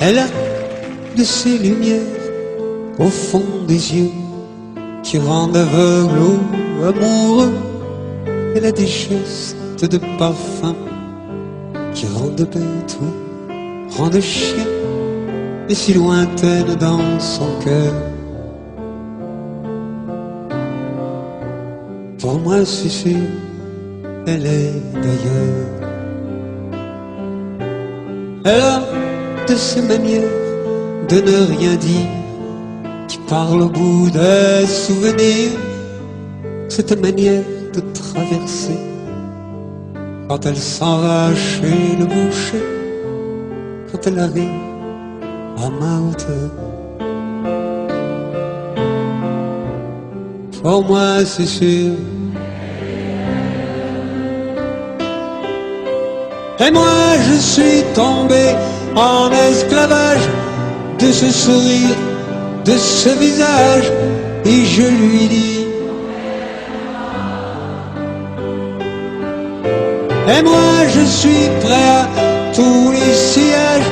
Elle a de ces lumières au fond des yeux qui rendent aveugle ou amoureux. Elle a des gestes de parfum qui rendent bête ou rendent chien, mais si lointaine dans son cœur. Pour moi c'est sûr, elle est d'ailleurs. Elle a de ces manières de ne rien dire qui parle au bout des souvenirs. Cette manière de traverser quand elle s'en va chez le boucher, quand elle arrive à ma hauteur. Pour moi c'est sûr. Et moi je suis tombé en esclavage de ce sourire, de ce visage, et je lui dis: et moi je suis prêt à tous les sillages,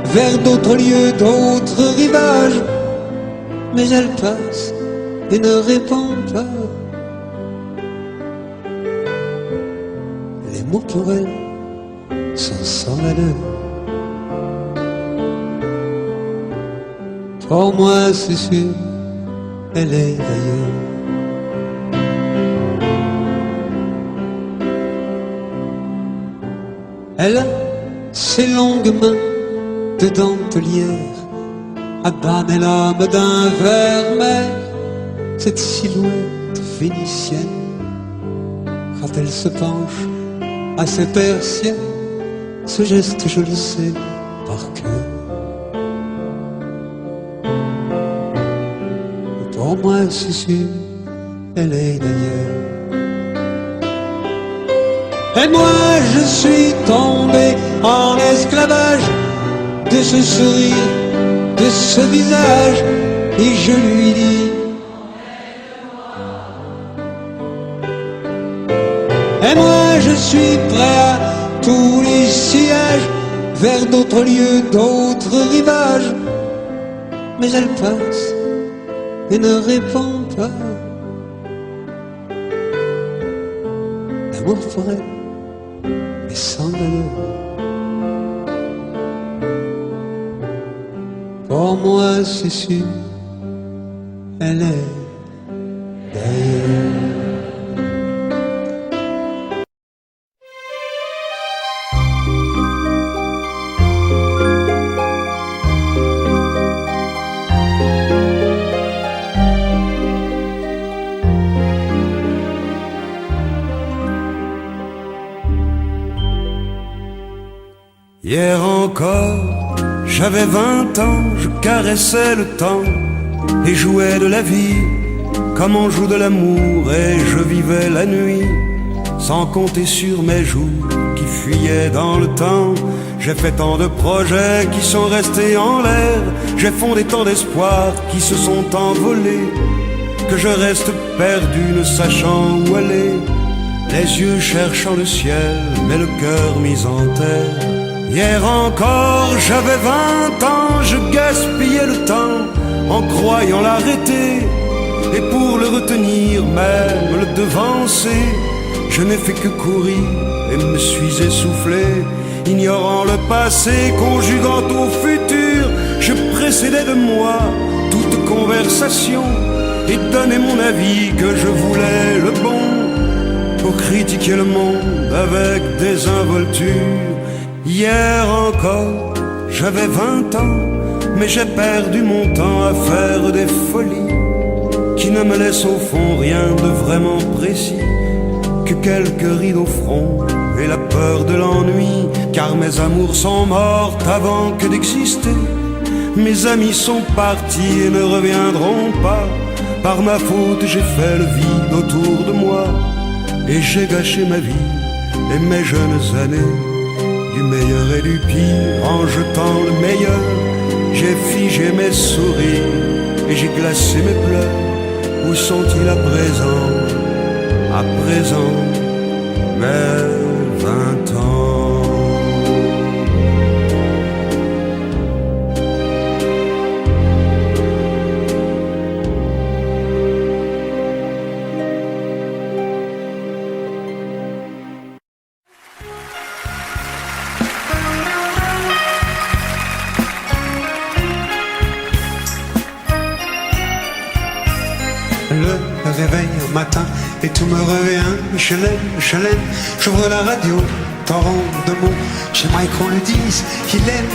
vers d'autres lieux, d'autres rivages. Mais elle passe et ne répond pas. Les mots pour elle sont sans valeur. Pour moi c'est sûr, elle est d'ailleurs. Elle a ses longues mains de dentelière à banner l'âme d'un vermeil. Cette silhouette vénitienne, quand elle se penche à ses persiennes, ce geste je le sais par cœur. Pour moi c'est sûr, elle est d'ailleurs. Et moi je suis tombé en esclavage de ce sourire, de ce visage, et je lui dis: et moi je suis prêt à tous les sillages, vers d'autres lieux, d'autres rivages. Mais elle passe et ne répond pas. L'amour pour elle est sans valeur. Pour moi c'est sûr, elle est d'ailleurs. Hier encore, j'avais 20 ans, je caressais le temps et jouais de la vie comme on joue de l'amour, et je vivais la nuit sans compter sur mes jours qui fuyaient dans le temps. J'ai fait tant de projets qui sont restés en l'air, j'ai fondé tant d'espoirs qui se sont envolés, que je reste perdu ne sachant où aller, les yeux cherchant le ciel mais le cœur mis en terre. Hier encore, j'avais 20 ans, je gaspillais le temps en croyant l'arrêter, et pour le retenir, même le devancer, je n'ai fait que courir et me suis essoufflé. Ignorant le passé, conjuguant au futur, je précédais de moi toute conversation et donnais mon avis que je voulais le bon, pour critiquer le monde avec désinvolture. Hier encore, j'avais 20 ans, mais j'ai perdu mon temps à faire des folies qui ne me laissent au fond rien de vraiment précis, que quelques rides au front et la peur de l'ennui, car mes amours sont mortes avant que d'exister. Mes amis sont partis et ne reviendront pas. Par ma faute j'ai fait le vide autour de moi, et j'ai gâché ma vie et mes jeunes années, du meilleur et du pire en jetant le meilleur. J'ai figé mes sourires et j'ai glacé mes pleurs. Où sont-ils à présent, mes 20 ans? le réveil un matin et tout me revient. Je l'aime, j'ouvre la radio, torrent de mots. J'aimerais qu'on le dise, il aime.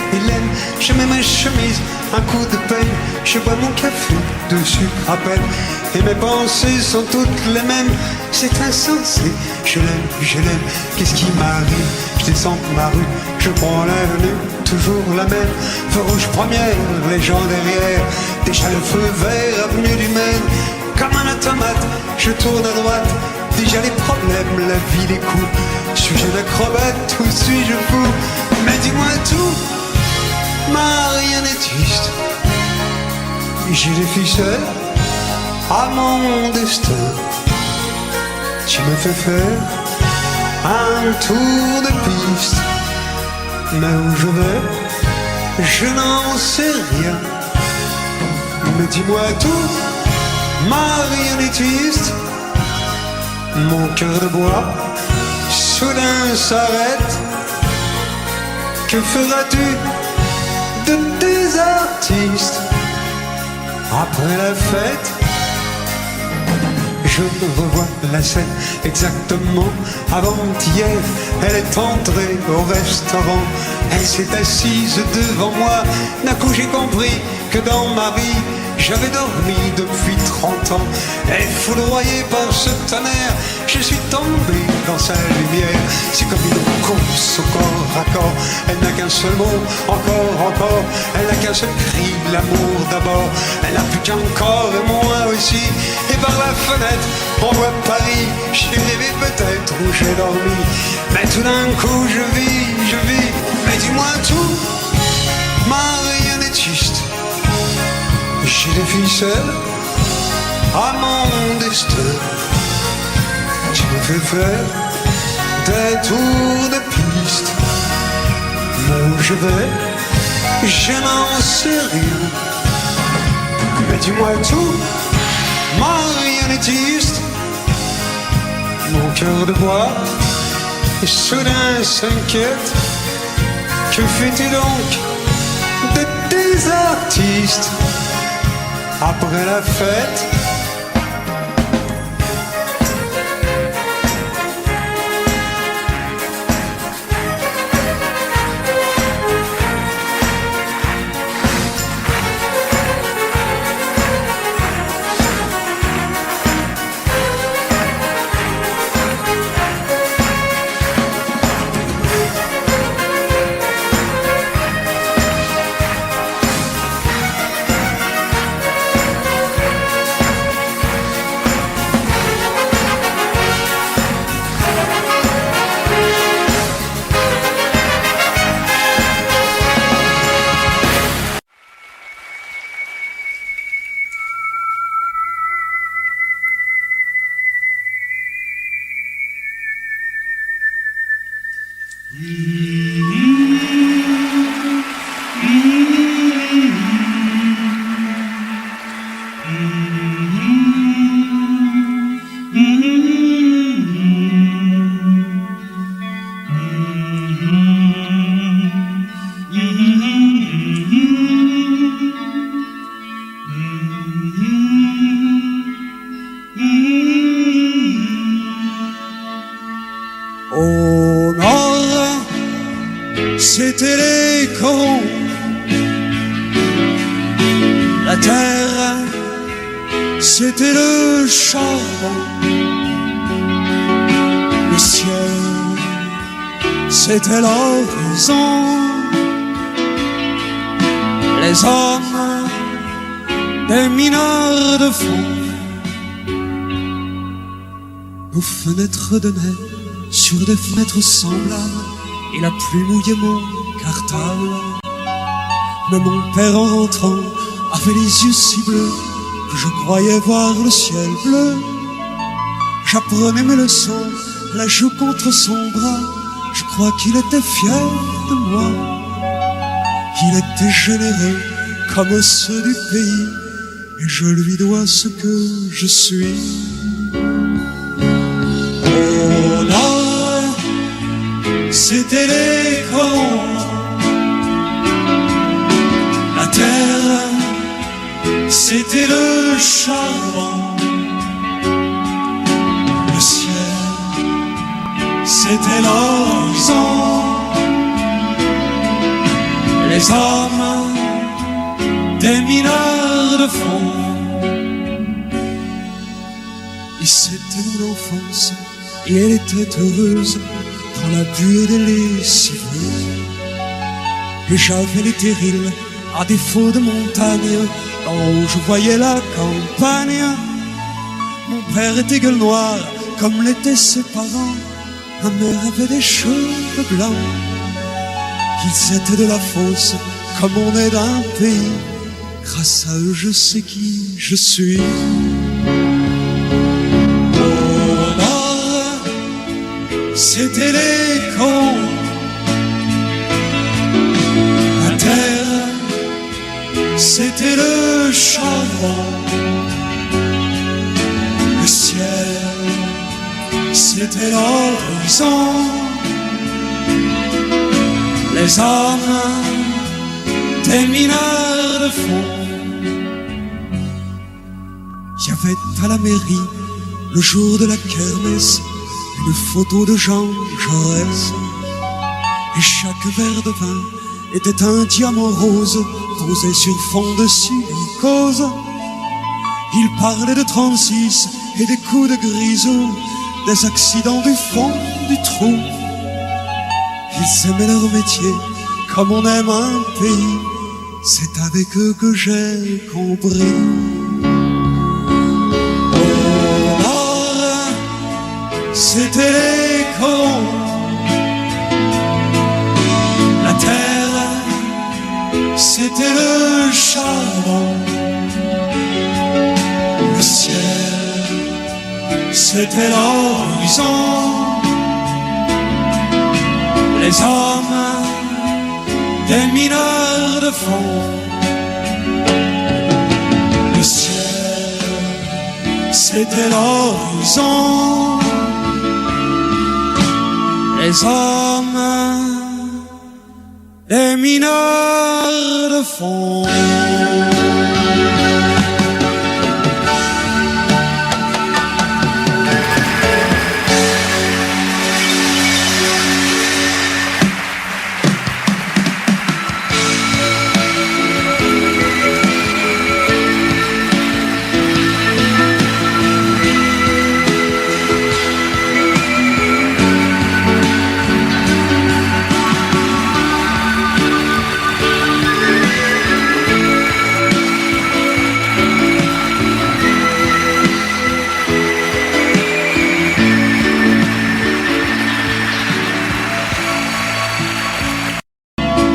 Je mets ma chemise, un coup de peine. Je bois mon café de sucre à peine. Et mes pensées sont toutes les mêmes. C'est insensé, je l'aime. Qu'est-ce qui m'arrive? Je descends ma rue, je prends l'avenue, toujours la même. Feu rouge première, les gens derrière. Déjà le feu vert, avenue du Maine. Comme un automate, je tourne à droite. Déjà les problèmes, la vie, les coups. Suis-je un acrobate ou suis-je fou? Mais dis-moi tout, marionnettiste. J'ai des ficelles à mon destin. Tu me fais faire un tour de piste. Mais où je vais, je n'en sais rien. Mais dis-moi tout, marionnettiste. Mon cœur de bois soudain s'arrête. Que feras-tu de tes artistes après la fête? Je revois la scène exactement avant-hier. Elle est entrée au restaurant. Elle s'est assise devant moi. D'un coup j'ai compris que dans ma vie j'avais dormi depuis 30 ans. Et foudroyé par ce tonnerre, je suis tombé dans sa lumière. C'est comme une course au corps à corps. Elle n'a qu'un seul mot, encore. Elle n'a qu'un seul cri, l'amour d'abord. Elle n'a plus qu'un corps et moi aussi. Et par la fenêtre, on voit Paris. J'ai rêvé peut-être où j'ai dormi. Mais tout d'un coup je vis. Mais dis-moi tout, marionnettiste. J'ai des ficelles à mon destin. Tu me fais faire des tours de piste. Mais où je vais, je n'en sais rien. Mais dis-moi tout, marionnettiste. Mon cœur de bois soudain s'inquiète. Que fais-tu donc de tes artistes après la fête? Au nord, c'était les corons. La terre, c'était le charbon. Le ciel, c'était l'horizon. Les hommes, des mineurs de fond. Aux fenêtres de neige, sur des fenêtres semblables, il a plu mouillé mon cartable. Mais mon père en rentrant avait les yeux si bleus que je croyais voir le ciel bleu. J'apprenais mes leçons, la joue contre son bras. Je crois qu'il était fier de moi. Il était généreux comme ceux du pays, et je lui dois ce que je suis. Au nord, c'était les corons. La terre, c'était le charbon. c'était l'horizon. Les hommes, des mineurs de fond. Et c'était mon enfance, et elle était heureuse dans la buée des lessiveuses. Et j'avais les terrils, à défaut de montagne, en haut je voyais la campagne. Mon père était gueule noire, comme l'étaient ses parents. Ma mère avait des cheveux blancs. Ils étaient de la fosse, comme on est d'un pays. Grâce à eux je sais qui je suis. Au nord, c'était les colons. La terre, c'était le charbon. Le ciel, c'était l'horizon. Les hommes, des mineurs de fond. Il y avait à la mairie, le jour de la kermesse, une photo de Jean Jaurès. Et chaque verre de vin était un diamant rose posé sur fond de silicose. Il parlait de 36 et des coups de grisou, des accidents du fond du trou. Ils aimaient leur métier comme on aime un pays. C'est avec eux que j'ai compris. Au nord, c'était les colons. La terre, c'était le charbon. Le ciel, c'était l'horizon. Les hommes, des mineurs de fond. Le ciel, c'était l'horizon. Les hommes, des mineurs de fond.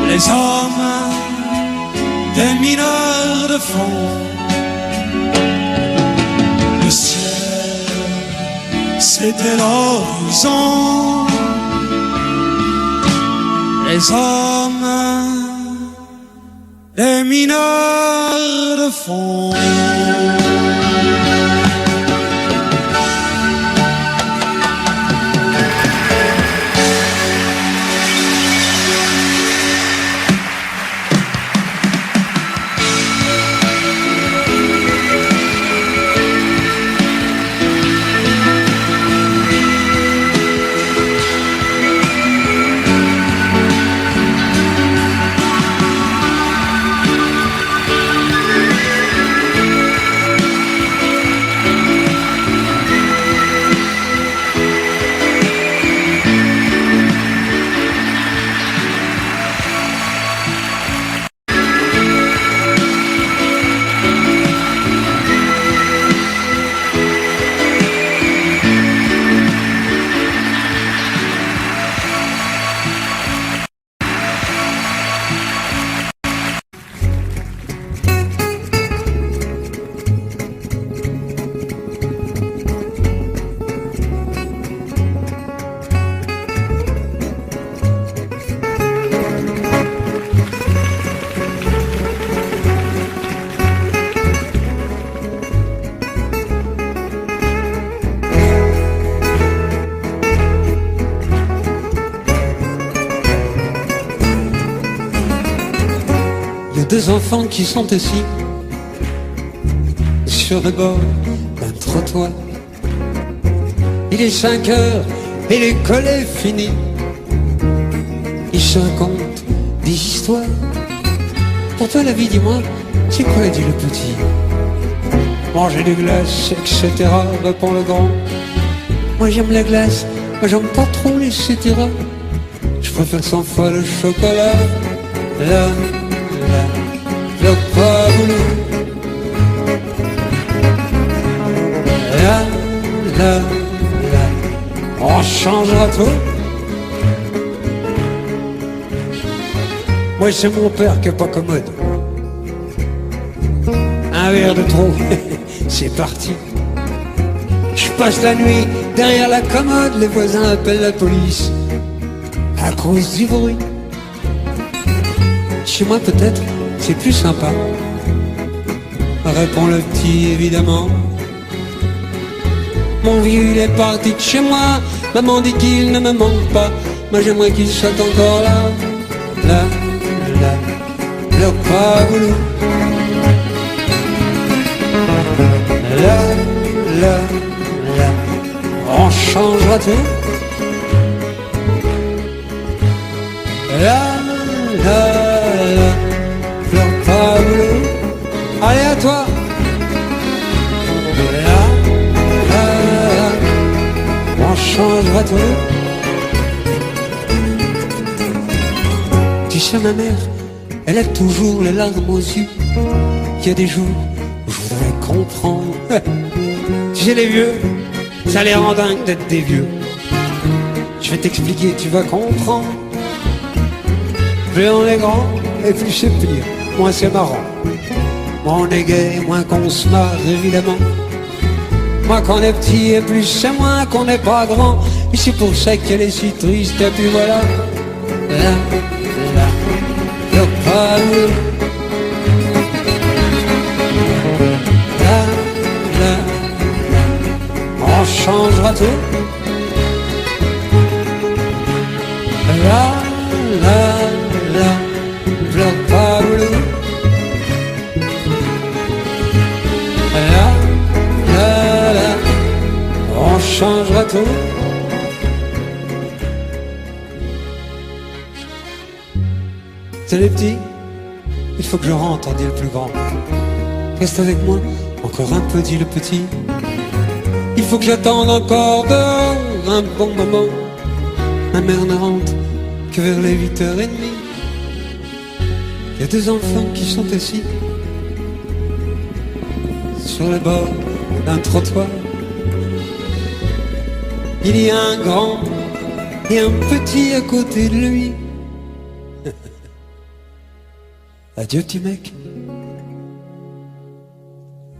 Les hommes, des mineurs de fond. Le ciel, c'était l'horizon. Les hommes, des mineurs de fond. Deux enfants qui sont assis sur le bord d'un trottoir. Il est 5 heures et l'école est finie. Il se raconte des histoires. Pour toi la vie, dis-moi, c'est quoi, dit le petit? Manger des glaces, etc., répond le grand. Moi j'aime la glace, moi j'aime pas trop les etc. Je préfère 100 fois le chocolat. Là, le pas boulot. Là, on changera tout. Moi c'est mon père qui est pas commode. Un verre de trop, c'est parti. Je passe la nuit derrière la commode, les voisins appellent la police à cause du bruit. Chez moi peut-être, c'est plus sympa, répond le petit évidemment. Mon vieux il est parti de chez moi, maman dit qu'il ne me manque pas. Moi j'aimerais qu'il soit encore là, le pas boulot. Là, on changera tout. Là, pleure pas boulot. Allez à toi. Là, on changera tout. Tu sais ma mère, elle a toujours les larmes aux yeux. Il y a des jours où je voudrais comprendre. Tu sais les vieux, ça les rend dingues d'être des vieux. Je vais t'expliquer, tu vas comprendre. Plus on est grand, et plus c'est pire, moins c'est marrant. Moins on est gai, moins qu'on se marre, évidemment. Moins qu'on est petit, et plus c'est moins qu'on n'est pas grand. Et c'est pour ça qu'elle est si triste, et puis voilà. Là, le pas on changera tout. Là, pleure pas boulot. Là, on changera tout. C'est les petits, il faut que je rentre, dit le plus grand. Reste avec moi, encore un peu, dit le petit. Il faut que j'attende encore dehors un bon moment. Ma mère ne rentre que vers les 8h30. Il y a deux enfants qui sont assis sur le bord d'un trottoir. Il y a un grand et un petit à côté de lui. Adieu petit mec.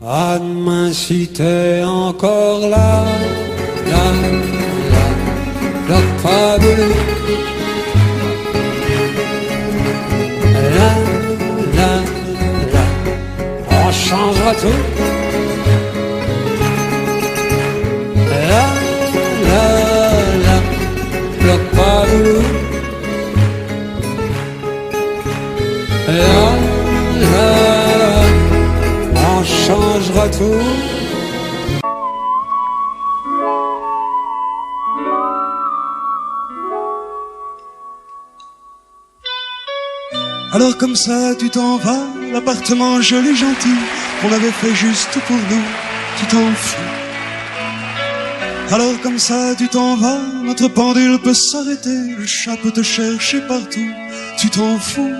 À demain si t'es encore là, pas boulot. Là, on changera tout. Là, pas boulot. Là, on changera tout. Alors comme ça tu t'en vas, l'appartement joli gentil qu'on avait fait juste pour nous, tu t'en fous. Alors comme ça tu t'en vas, notre pendule peut s'arrêter, le chat peut te chercher partout, tu t'en fous.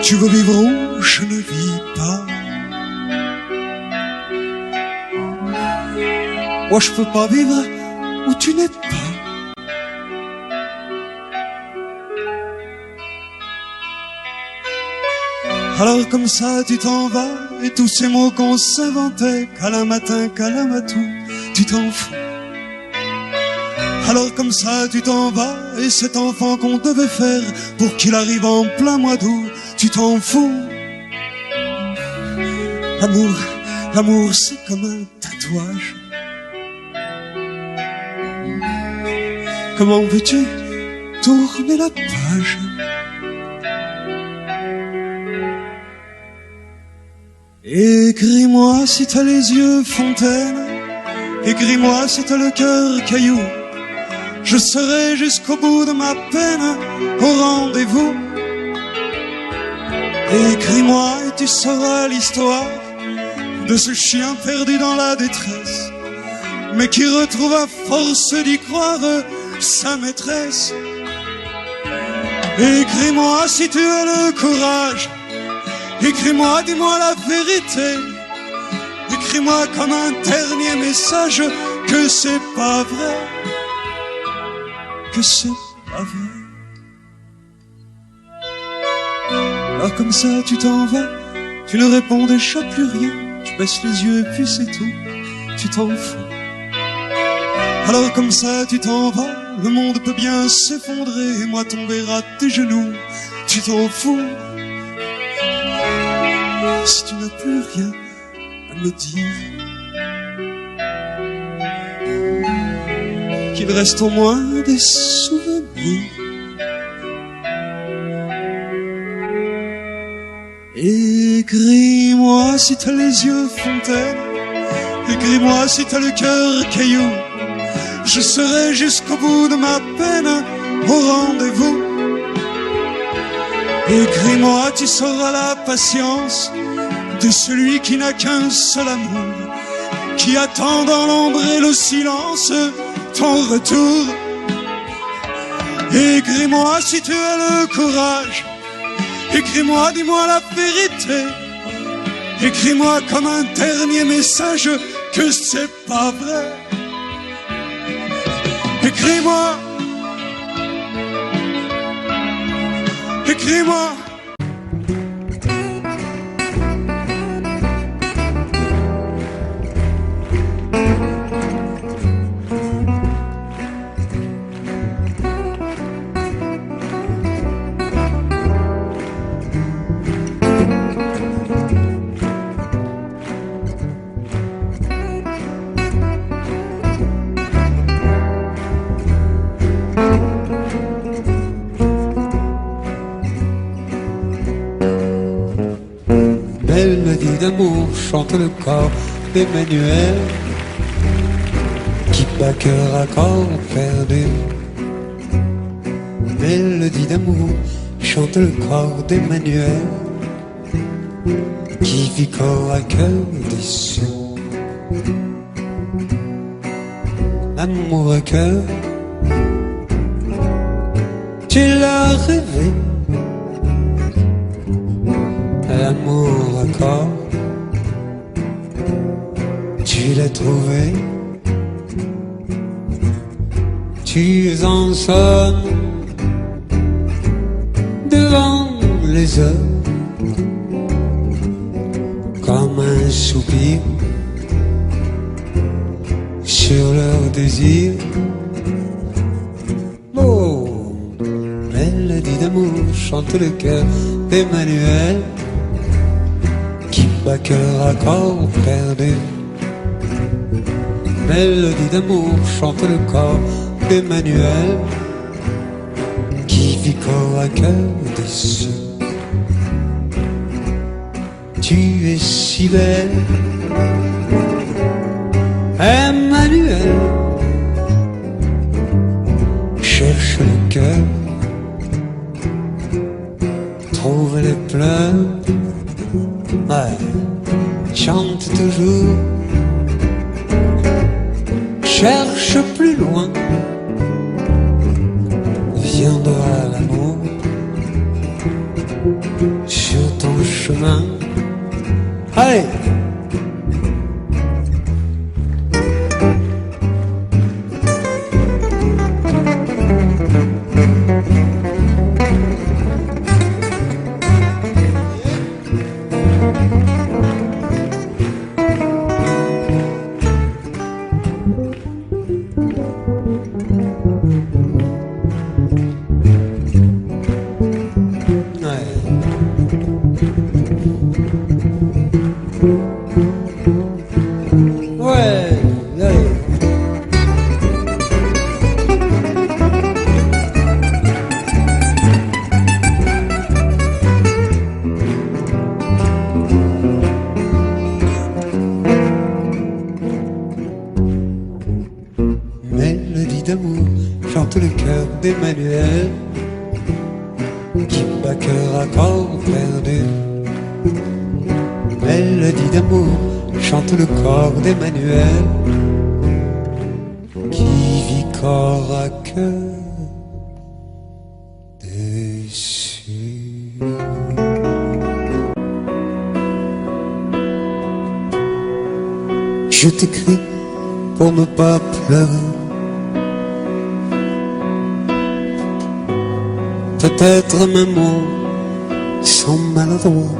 Tu veux vivre où je ne vis pas. Moi je peux pas vivre où tu n'es pas. Alors comme ça tu t'en vas, et tous ces mots qu'on s'inventait, calamatin, calamatou, tu t'en fous. Alors comme ça tu t'en vas, et cet enfant qu'on devait faire pour qu'il arrive en plein mois d'août, tu t'en fous. L'amour c'est comme un tatouage. Comment veux-tu tourner la page? Écris-moi si t'as les yeux fontaine, Écris-moi si t'as le cœur caillou, je serai jusqu'au bout de ma peine au rendez-vous. Écris-moi et tu sauras l'histoire de ce chien perdu dans la détresse, mais qui retrouve à force d'y croire sa maîtresse. Écris-moi si tu as le courage, écris-moi, dis-moi la vérité. Écris-moi comme un dernier message que c'est pas vrai, que c'est pas vrai. Alors comme ça tu t'en vas, tu ne réponds déjà plus rien, tu baisses les yeux et puis c'est tout, tu t'en fous. Alors comme ça tu t'en vas, le monde peut bien s'effondrer et moi tomber à tes genoux, tu t'en fous. Si tu n'as plus rien à me dire, qu'il reste au moins des souvenirs. Écris-moi si t'as les yeux fontaines, écris-moi si t'as le cœur caillou, je serai jusqu'au bout de ma peine au rendez-vous. Écris-moi, tu sauras la patience de celui qui n'a qu'un seul amour, qui attend dans l'ombre et le silence ton retour. Écris-moi si tu as le courage, écris-moi, dis-moi la vérité. Écris-moi comme un dernier message que c'est pas vrai. Écris-moi, écris-moi. Mélodie d'amour chante le corps d'Emmanuel, qui bat cœur à corps perdu. Mélodie d'amour chante le corps d'Emmanuel, qui vit corps à cœur déçu. Amour à cœur, tu l'as rêvé. L'amour à corps, tu l'as trouvé. Tu en sonnes devant les heures comme un soupir sur leur désir. Oh, mélodie d'amour chante le cœur d'Emmanuel, qui bat cœur à corps perdu. Mélodie d'amour chante le corps d'Emmanuel, qui vit corps à cœur déçu. Tu es si belle, Emmanuel. Cherche le cœur, trouve les pleurs. Ouais, chante toujours, cherche plus loin, viendra l'amour sur ton chemin. Allez! Ouais. mélodie d'amour chante le corps d'Emmanuel qui vit corps à cœur déçu. Je t'écris pour ne pas pleurer. Peut-être mes mots sont maladroits.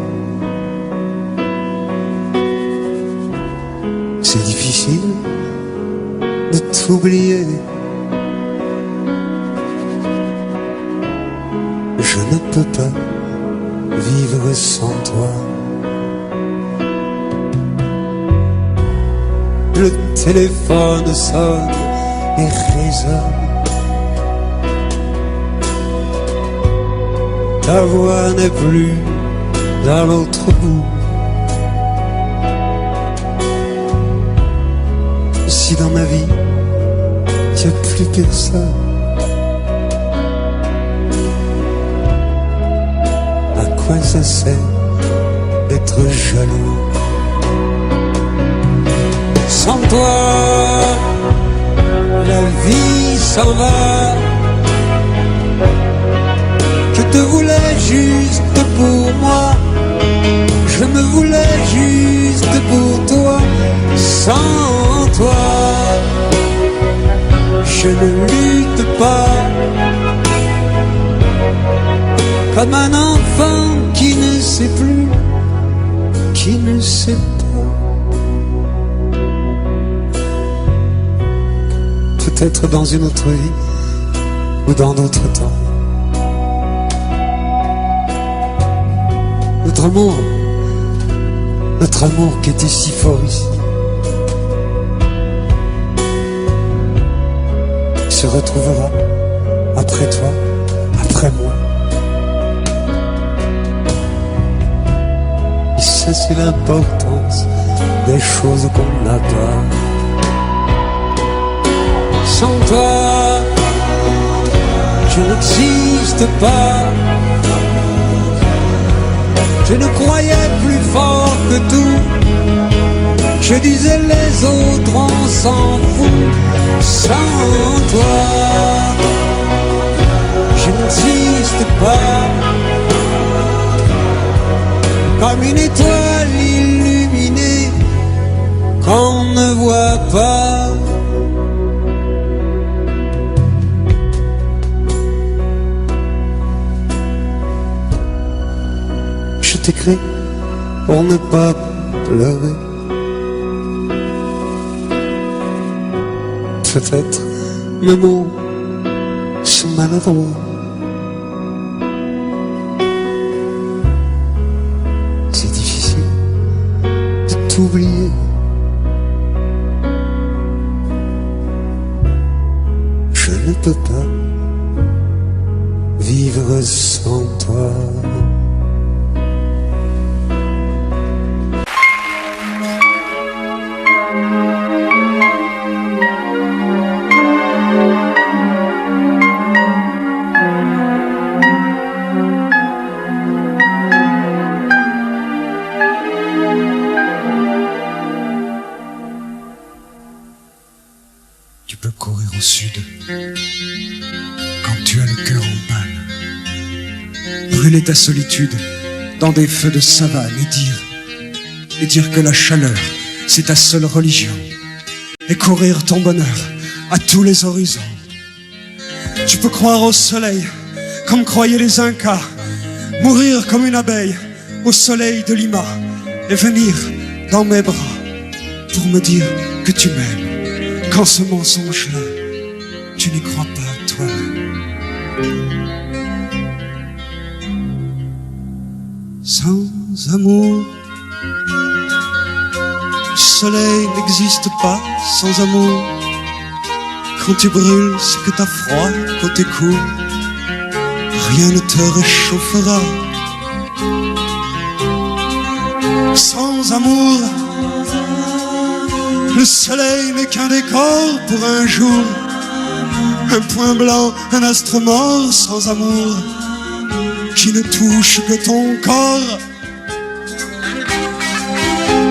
C'est difficile de t'oublier. Je ne peux pas vivre sans toi. Le téléphone sonne et résonne. Ta voix n'est plus dans l'autre bout. Si dans ma vie, il n'y a plus personne, à quoi ça sert d'être jaloux? Sans toi, la vie s'en va. Je te voulais juste pour moi, je me voulais juste pour toi. Sans toi, je ne lutte pas, comme un enfant qui ne sait plus, qui ne sait pas. Peut-être dans une autre vie ou dans d'autres temps. Notre amour qui était si fort ici, se retrouvera après toi, après moi. Et ça c'est l'importance des choses qu'on n'a pas. Sans toi, je n'existe pas. Je ne croyais plus fort que tout. Je disais les autres on s'en fout. Sans toi, je n'existe pas. Comme une étoile illuminée qu'on ne voit pas. Je t'écris pour ne pas pleurer. Peut-être mes mots sont maladroits. C'est difficile de t'oublier. Je ne peux pas vivre sans toi. Tu peux courir au sud quand tu as le cœur en panne, brûler ta solitude dans des feux de savane et dire que la chaleur c'est ta seule religion, et courir ton bonheur à tous les horizons. Tu peux croire au soleil comme croyaient les Incas, mourir comme une abeille au soleil de Lima et venir dans mes bras pour me dire que tu m'aimes. Quand ce mensonge-là, tu n'y crois pas toi-même. Sans amour, le soleil n'existe pas sans amour. Quand tu brûles, c'est que t'as froid. Quand t'écoutes, rien ne te réchauffera. Sans amour, le soleil n'est qu'un décor pour un jour, un point blanc, un astre mort. Sans amour, qui ne touche que ton corps.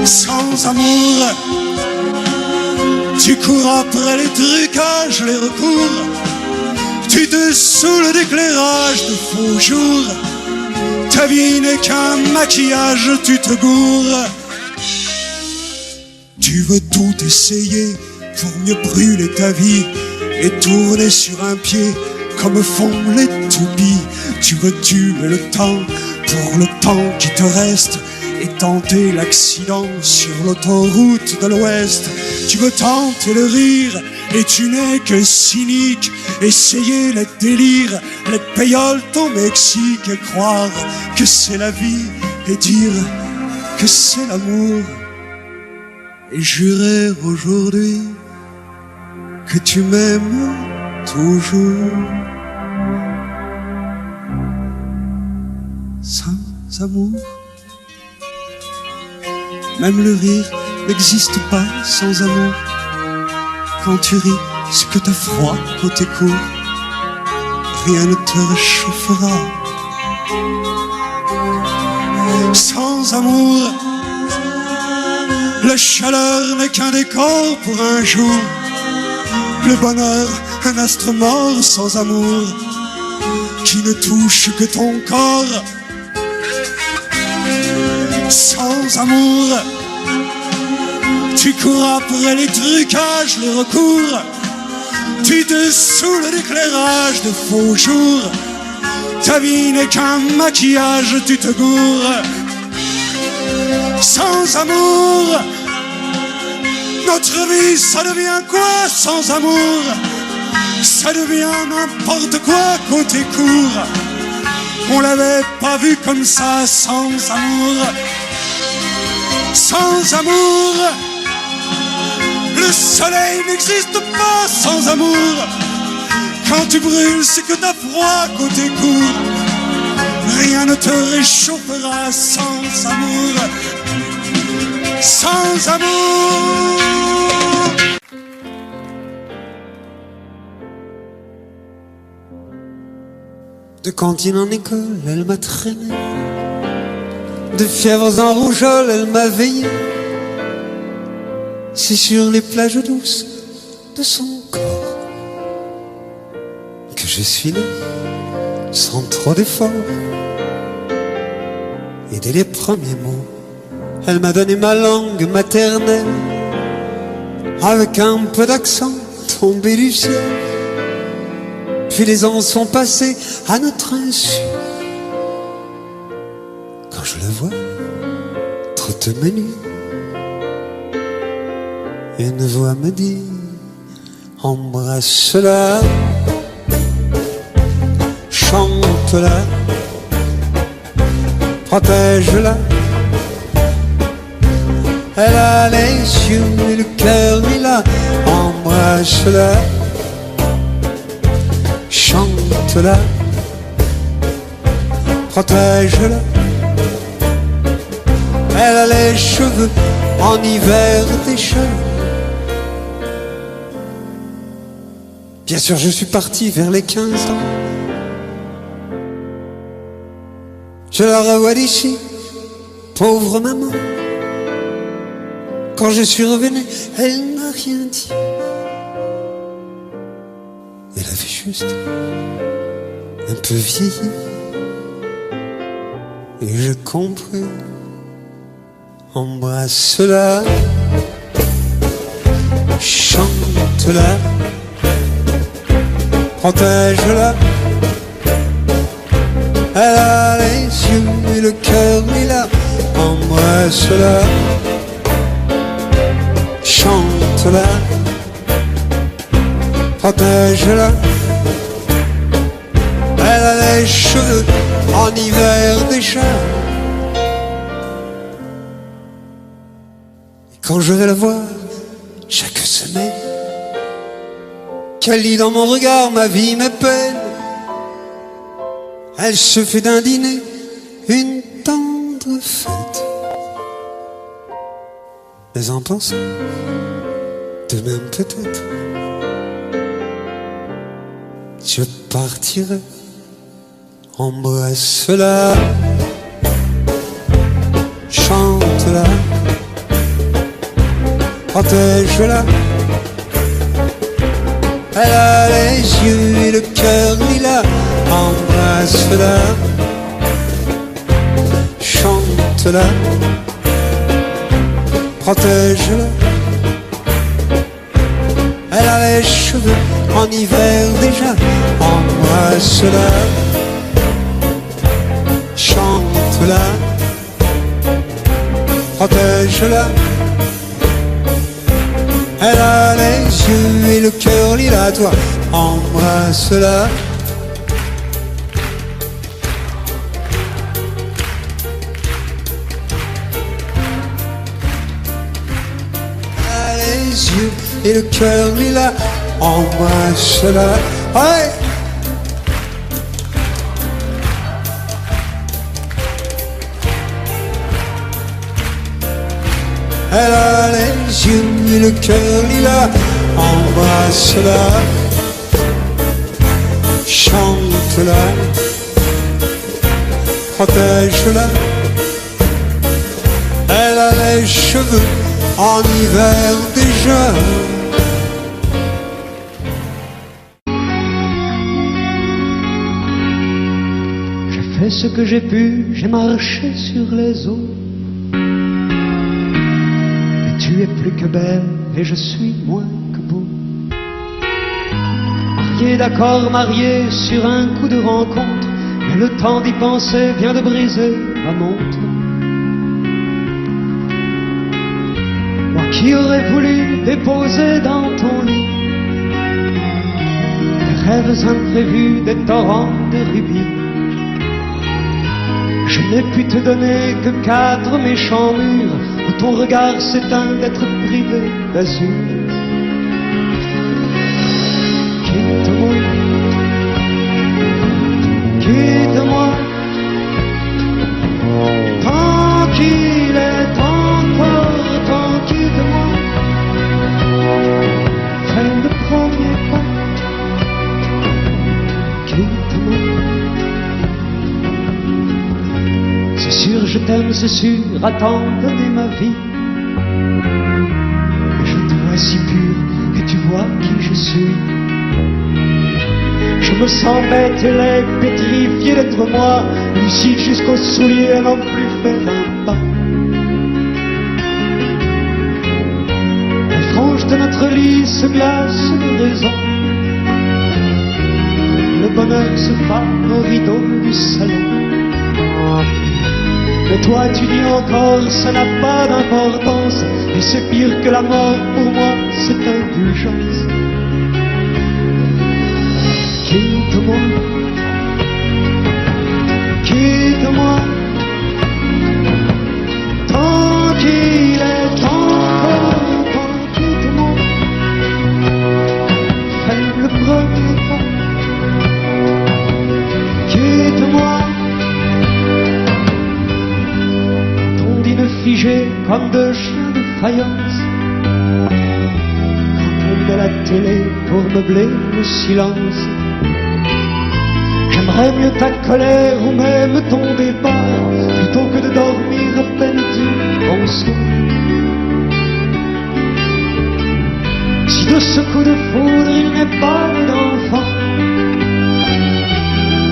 Sans amour, tu cours après les trucages, les recours. Tu te saoules d'éclairage de faux jours. Ta vie n'est qu'un maquillage, tu te gourres. Tu veux tout essayer pour mieux brûler ta vie et tourner sur un pied comme font les toupies. Tu veux tuer le temps pour le temps qui te reste et tenter l'accident sur l'autoroute de l'Ouest. Tu veux tenter le rire et tu n'es que cynique. Essayer les délires, les payoles au Mexique et croire que c'est la vie et dire que c'est l'amour. Et jurer aujourd'hui que tu m'aimes toujours. Sans amour, même le rire n'existe pas sans amour. Quand tu ris, c'est que t'as froid quand t'es court. Rien ne te réchauffera. Sans amour, la chaleur n'est qu'un décor pour un jour. Le bonheur, un astre mort sans amour, qui ne touche que ton corps. Sans amour, tu cours après les trucages, les recours. Tu te saoules d'éclairage de faux jours. Ta vie n'est qu'un maquillage, tu te gourres. Sans amour, notre vie, ça devient quoi sans amour? Ça devient n'importe quoi côté court. On l'avait pas vu comme ça sans amour. Sans amour, le soleil n'existe pas sans amour. Quand tu brûles, c'est que t'as froid côté court. Rien ne te réchauffera sans amour. Sans amour. De cantine en école, elle m'a traîné. De fièvres en rougeole, elle m'a veillé. C'est sur les plages douces de son corps que je suis né, sans trop d'efforts. Et dès les premiers mots, elle m'a donné ma langue maternelle, avec un peu d'accent tombé du ciel. Puis les ans sont passés à notre insu. Quand je la vois, trotte mes nuits, une voix me dit: embrasse-la, chante-la, protège-la. Elle a les yeux et le cœur mis là, embrasse-la, chante-la, protège-la. Elle a les cheveux en hiver déchets. Bien sûr, je suis parti vers les 15 ans. Je la revois d'ici, pauvre maman. Quand je suis revenu, elle n'a rien dit. Elle avait juste un peu vieilli. Et j'ai compris. Embrasse-la, chante-la, protège-la. Elle a les yeux et le cœur mis là. Embrasse-la, chante-la, protège-la. Elle a les cheveux en hiver déjà. Et quand je vais la voir chaque semaine, qu'elle lit dans mon regard ma vie, mes peines, elle se fait d'un dîner une tendre fête. Mais en pensant, de même peut-être, je partirai. Embrasse-la, chante-la, protège-la. Elle a les yeux et le cœur lilas, embrasse-la, chante-la, protège-la. Elle a les cheveux en hiver déjà, embrasse-la, chante-la, protège-la. Elle a les yeux et le cœur lilas, toi, embrasse-la. Elle a les yeux et le cœur lilas, embrasse-la. Ouais. Elle a les yeux et le cœur lilas, embrasse-la, chante-la, protège-la. Elle a les cheveux en hiver déjà. J'ai fait ce que j'ai pu, j'ai marché sur les eaux. Tu es plus que belle et je suis moins que beau. Marié, d'accord, marié sur un coup de rencontre, mais le temps d'y penser vient de briser ma montre. Moi qui aurais voulu déposer dans ton lit des rêves imprévus, des torrents de rubis. Je n'ai pu te donner que 4 méchants murs où ton regard s'éteint d'être privé d'azur. Quitte-moi, quitte-moi, tant qu'il est encore temps, quitte-moi. Fais le premier pas, quitte-moi. C'est sûr, je t'aime, c'est sûr, attends, donner ma vie. Mais je te vois si pur que tu vois qui je suis. Je me sens bête et laid, pétrifié d'être moi, lucide jusqu'aux souliers à n'en plus faire un pas. Les franges de notre lit se glacent de raison. Le bonheur se fane au rideau du salon. Mais toi tu dis encore, ça n'a pas d'importance, et c'est pire que la mort pour moi, c'est indulgence. Quitte-moi, quitte-moi, tant qu'il est encore temps, quitte-moi. Fais le premier pas, quitte-moi. Figé comme deux chiens de faïence, quand on met la télé pour meubler le silence. J'aimerais mieux ta colère ou même ton départ, plutôt que de dormir à peine du bonsoir. Si de ce coup de foudre il n'est pas d'enfant,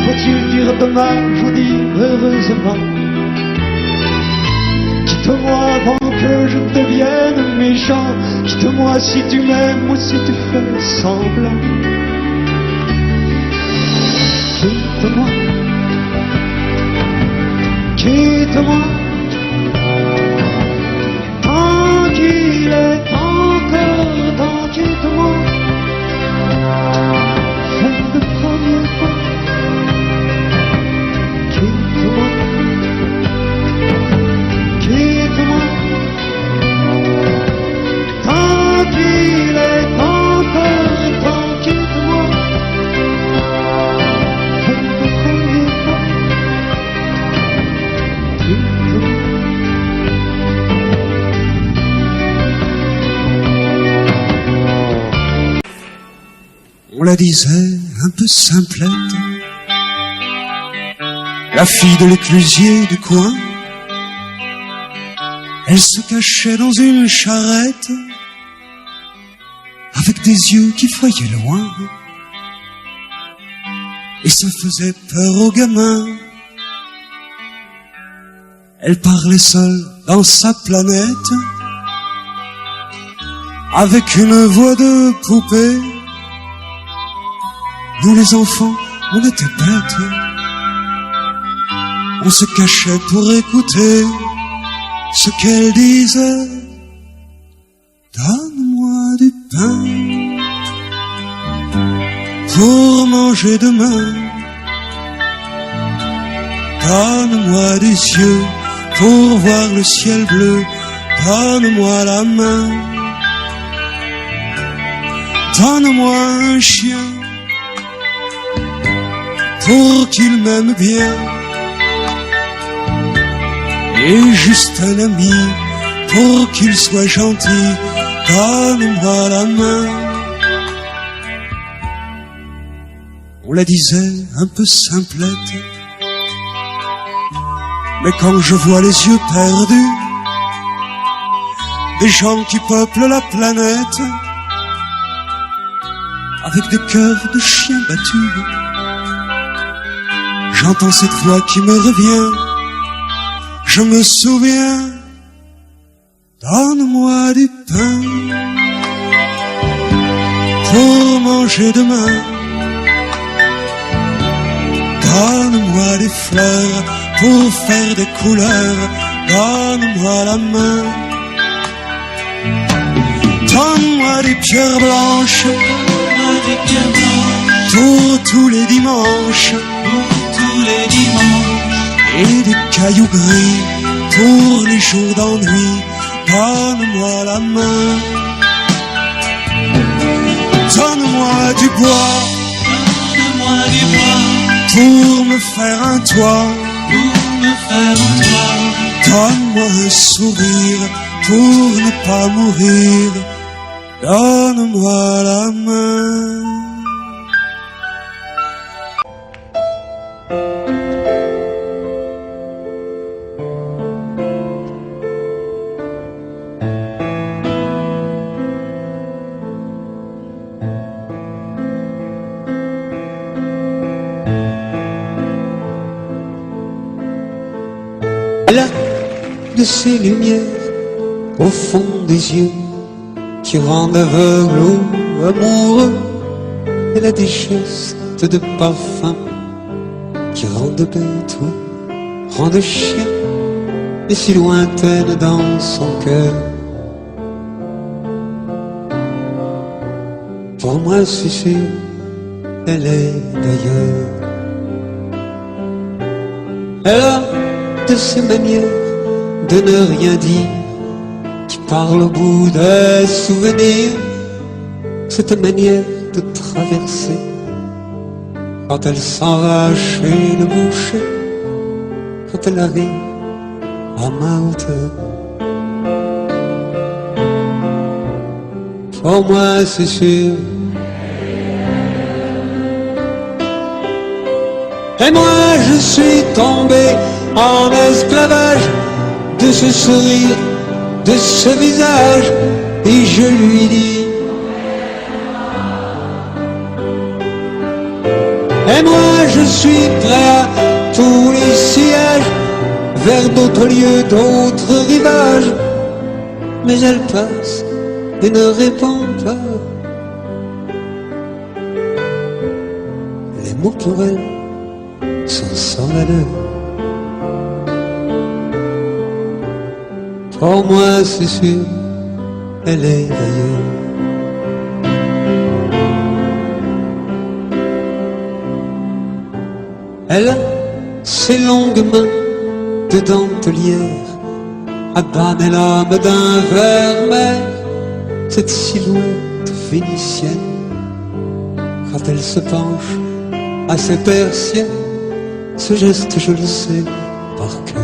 faut-il dire dommage ou dire heureusement? Quitte-moi avant que je devienne méchant. Quitte-moi si tu m'aimes ou si tu fais semblant. Quitte-moi, quitte-moi, tant qu'il est encore temps, quitte-moi. Fais le premier pas, quitte-moi. Quitte-moi, tant qu'il est encore temps, quitte-moi. Fais le premier pas, quitte-moi. On la disait un peu simplette, la fille de l'éclusier du coin. Elle se cachait dans une charrette avec des yeux qui voyaient loin. Et ça faisait peur aux gamins. Elle parlait seule dans sa planète, avec une voix de poupée. Nous les enfants, on était bêtes. On se cachait pour écouter ce qu'elle disait. Donne-moi du pain pour manger demain. Donne-moi des yeux pour voir le ciel bleu. Donne-moi la main. Donne-moi un chien pour qu'il m'aime bien. Et juste un ami pour qu'il soit gentil. Donne-moi la main. On la disait un peu simplette, mais quand je vois les yeux perdus des gens qui peuplent la planète avec des cœurs de chiens battus, j'entends cette voix qui me revient. Je me souviens. Donne-moi du pain pour manger demain. Donne-moi des fleurs pour faire des couleurs. Donne-moi la main. Donne-moi des pierres blanches pour tous les dimanches. Et des cailloux gris pour les jours d'ennui. Donne-moi la main. Donne-moi du bois pour me faire un toit. Donne-moi un sourire pour ne pas mourir. Donne-moi la main. Elle a de ces lumières au fond des yeux qui rendent aveugle ou amoureux. Elle a des gestes de parfum qui rendent bête ou rendent chien, mais si lointaine dans son cœur. Pour moi c'est sûr, elle est d'ailleurs. Elle a de ces manières de ne rien dire, qui parle au bout des souvenirs, cette manière de traverser quand elle s'en va chez le boucher, quand elle arrive à ma hauteur. Pour moi c'est sûr. Et moi je suis tombé en esclavage de ce sourire, de ce visage, et je lui dis. Et moi je suis prêt à tous les sillages, vers d'autres lieux, d'autres rivages. Mais elle passe et ne répond pas. Les mots pour elle sont sans valeur. Pour moi c'est sûr, elle est d'ailleurs. Elle a ses longues mains de dentelière à banner l'âme d'un vermeil, cette silhouette vénitienne quand elle se penche à ses persiennes. Ce geste je le sais par cœur.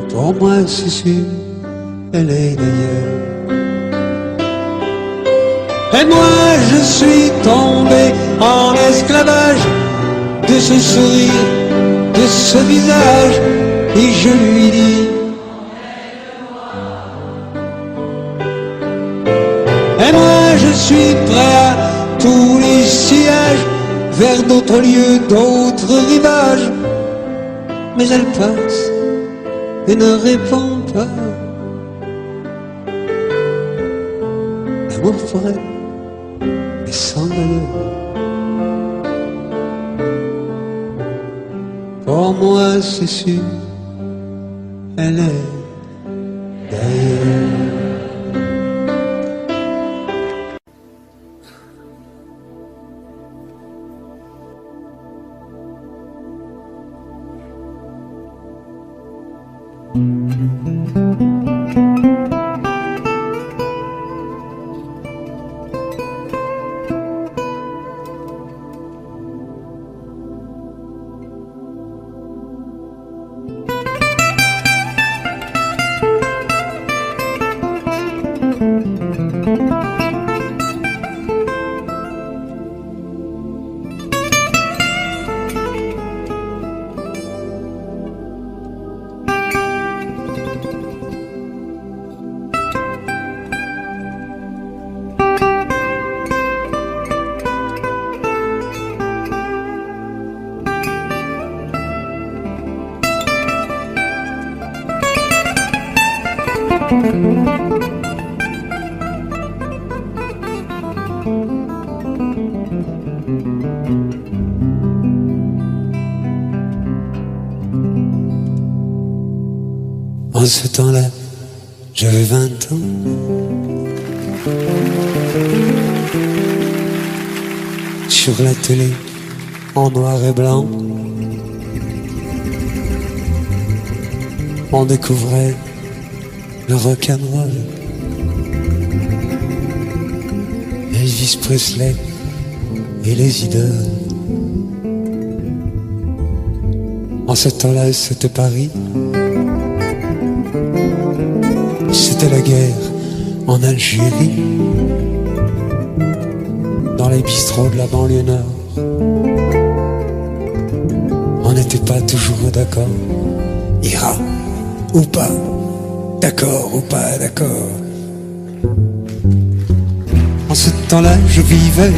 Pour moi c'est sûr, elle est d'ailleurs. Et moi je suis tombé en esclavage de ce sourire, de ce visage, et je lui dis. suis prêt à tous les sillages, vers d'autres lieux, d'autres rivages. Mais elle passe et ne répond pas. L'amour pour elle est sans valeur. Pour moi c'est sûr, elle est d'ailleurs. En ce temps-là, j'avais 20 ans. Sur la télé, en noir et blanc, on découvrait le rock'n'roll. Elvis Presley et les idoles. En ce temps-là, c'était Paris. C'était la guerre en Algérie, dans les bistrots de la banlieue nord. On n'était pas toujours d'accord, ira ou pas, d'accord ou pas d'accord. En ce temps-là, je vivais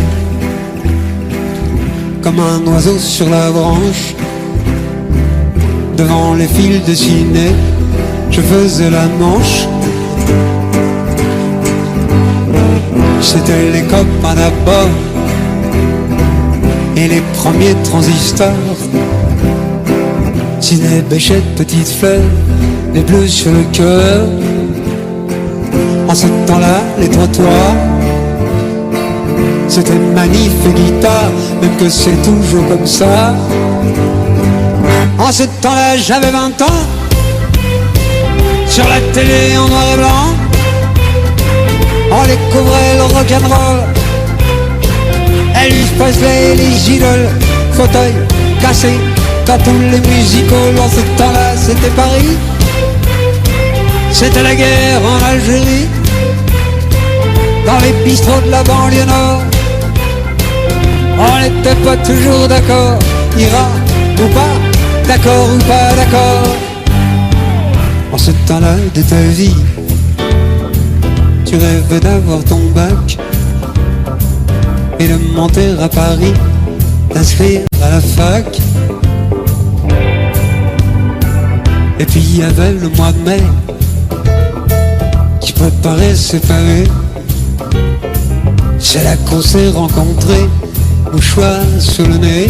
comme un oiseau sur la branche. Devant les fils de ciné, je faisais la manche. C'était les copains d'abord et les premiers transistors. Ciné, Béchette, Petite Fleur, les bleus sur le cœur. En ce temps-là, les trottoirs, c'était manif et guitare, même que c'est toujours comme ça. En ce temps-là, j'avais 20 ans. Sur la télé en noir et blanc, on découvrait le rock'n'roll. Elvis Presley et les idoles, fauteuil cassé dans tous les musicals. En ce temps-là, c'était Paris. C'était la guerre en Algérie, dans les bistrots de la banlieue nord. On n'était pas toujours d'accord, ira ou pas, d'accord ou pas d'accord. En ce temps-là de ta vie, tu rêvais d'avoir ton bac et de monter à Paris, t'inscrire à la fac. Et puis il y avait le mois de mai qui préparait ses pavés. C'est là qu'on s'est rencontrés, mouchoir sur le nez.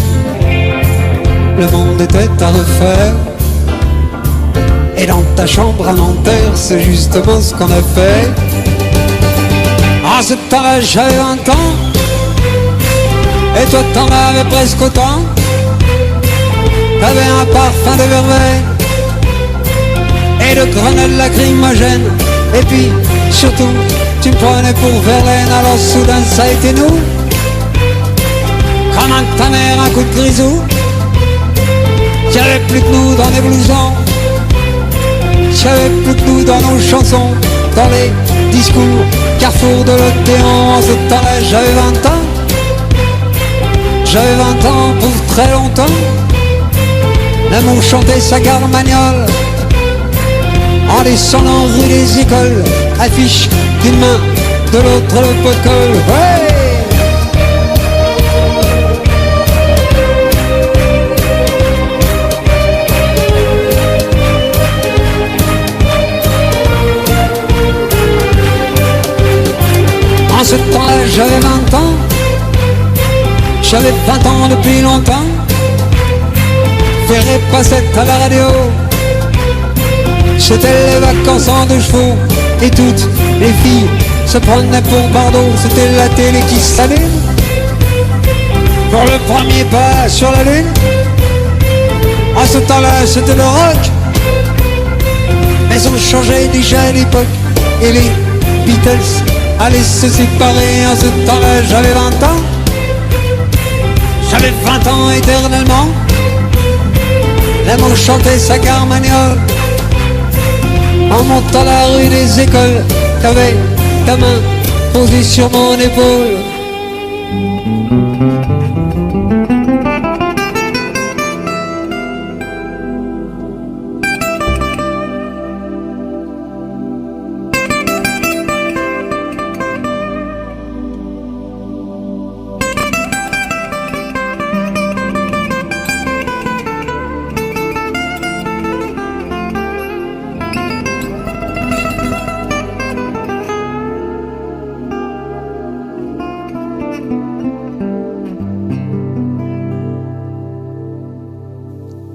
Le monde était à refaire, et dans ta chambre à Nanterre, c'est justement ce qu'on a fait. En ce temps-là, j'avais 20 ans, et toi t'en avais presque autant. T'avais un parfum de verveine et de grenades lacrymogènes. Et puis, surtout, tu me prenais pour Verlaine. Alors soudain, ça a été nous, comme un de ta mère, un coup de grisou. Y'avait plus que nous dans les blousons, y'avait plus que nous dans nos chansons, dans les discours, carrefour de l'Odéon. En ce temps-là, j'avais 20 ans. J'avais 20 ans pour très longtemps. L'amour chantait sa carmagnole en descendant rue des Écoles, affiche d'une main de l'autre le pot de colle. Ouais. En ce temps-là, j'avais 20 ans. J'avais 20 ans depuis longtemps. Ferré passette à la radio. C'était les vacances en 2 chevaux. Et toutes les filles se prenaient pour Bordeaux. C'était la télé qui s'allume pour le premier pas sur la lune. En ce temps-là, c'était le rock. Mais on changeait déjà à l'époque. Et les Beatles allaient se séparer. En ce temps-là, j'avais 20 ans. J'avais 20 ans éternellement. L'amour chantait sa carmagnole. En montant la rue des écoles, t'avais ta main posée sur mon épaule.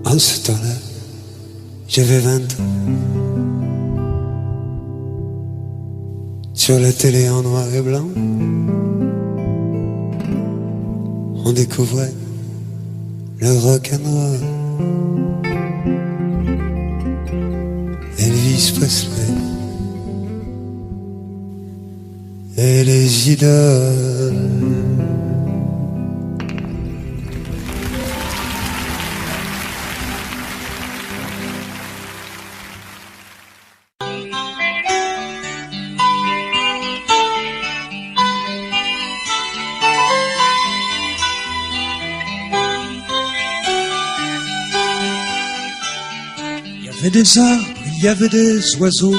En ce temps-là, j'avais 20 ans. Sur la télé en noir et blanc, on découvrait le rock'n'roll. Elvis Presley et les idoles. Il y avait des arbres, il y avait des oiseaux.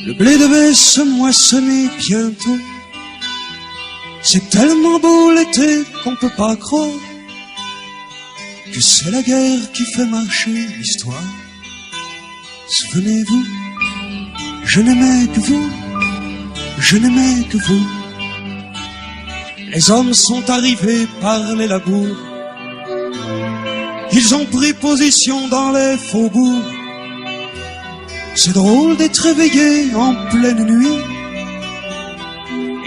Le blé devait se moissonner bientôt. C'est tellement beau l'été qu'on peut pas croire que c'est la guerre qui fait marcher l'histoire. Souvenez-vous, je n'aimais que vous, je n'aimais que vous. Les hommes sont arrivés par les labours. Ils ont pris position dans les faubourgs. C'est drôle d'être réveillé en pleine nuit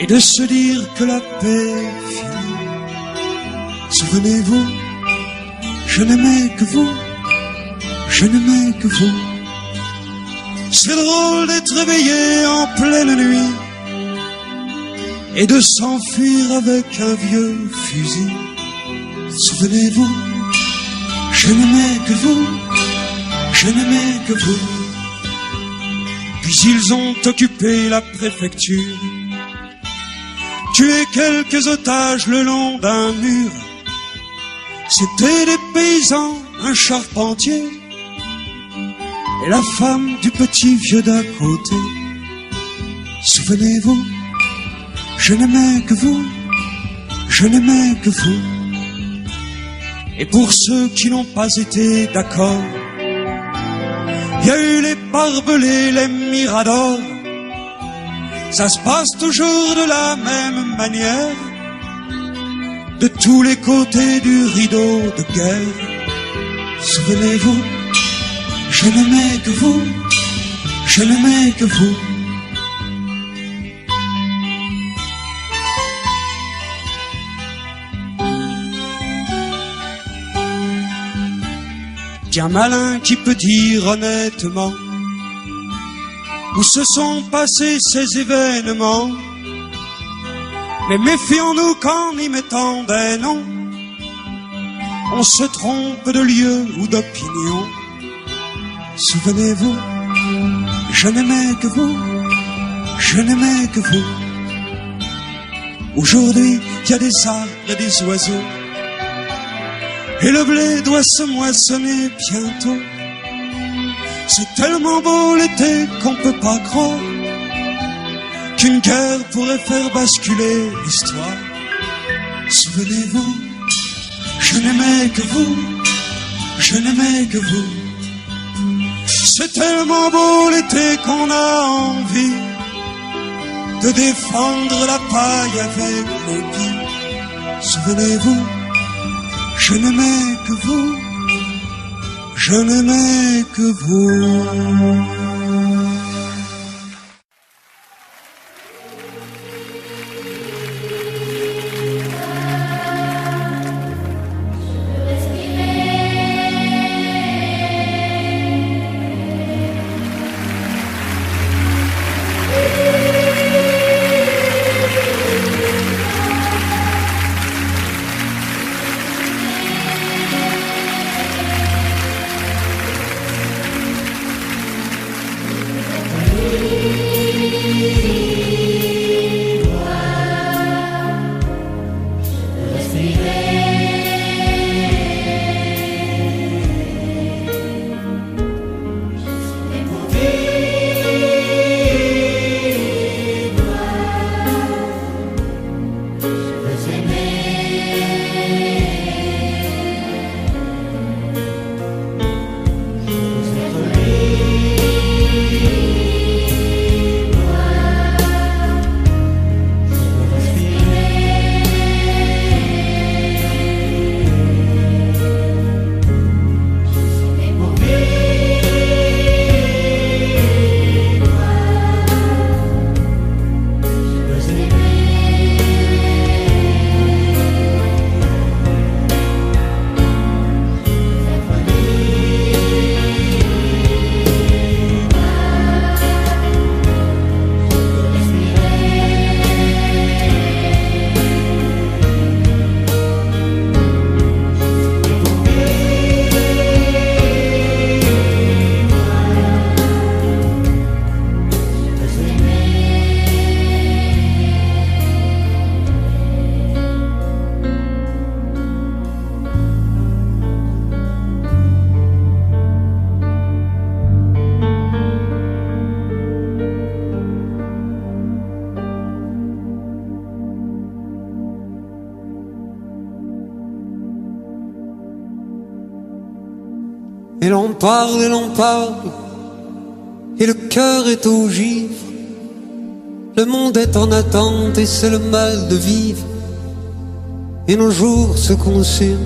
et de se dire que la paix est finie. Souvenez-vous, je n'aimais que vous, je n'aimais que vous. C'est drôle d'être réveillé en pleine nuit et de s'enfuir avec un vieux fusil. Souvenez-vous, je n'aimais que vous, je n'aimais que vous. Puis ils ont occupé la préfecture, tué quelques otages le long d'un mur. C'étaient des paysans, un charpentier et la femme du petit vieux d'à côté. Souvenez-vous, je n'aimais que vous, je n'aimais que vous. Et pour ceux qui n'ont pas été d'accord, il y a eu les barbelés, les miradors. Ça se passe toujours de la même manière, de tous les côtés du rideau de guerre. Souvenez-vous, je n'aimais que vous, je n'aimais que vous. Tiens malin qui peut dire honnêtement où se sont passés ces événements. Mais méfions-nous qu'en y mettant des noms, on se trompe de lieu ou d'opinion. Souvenez-vous, je n'aimais que vous, je n'aimais que vous. Aujourd'hui, il y a des arbres et des oiseaux, et le blé doit se moissonner bientôt. C'est tellement beau l'été qu'on peut pas croire qu'une guerre pourrait faire basculer l'histoire. Souvenez-vous, je n'aimais que vous, je n'aimais que vous. C'est tellement beau l'été qu'on a envie de défendre la paille avec les billes. Souvenez-vous, je n'aimais que vous, je n'aimais que vous. Et l'on parle, et le cœur est au givre. Le monde est en attente et c'est le mal de vivre. Et nos jours se consument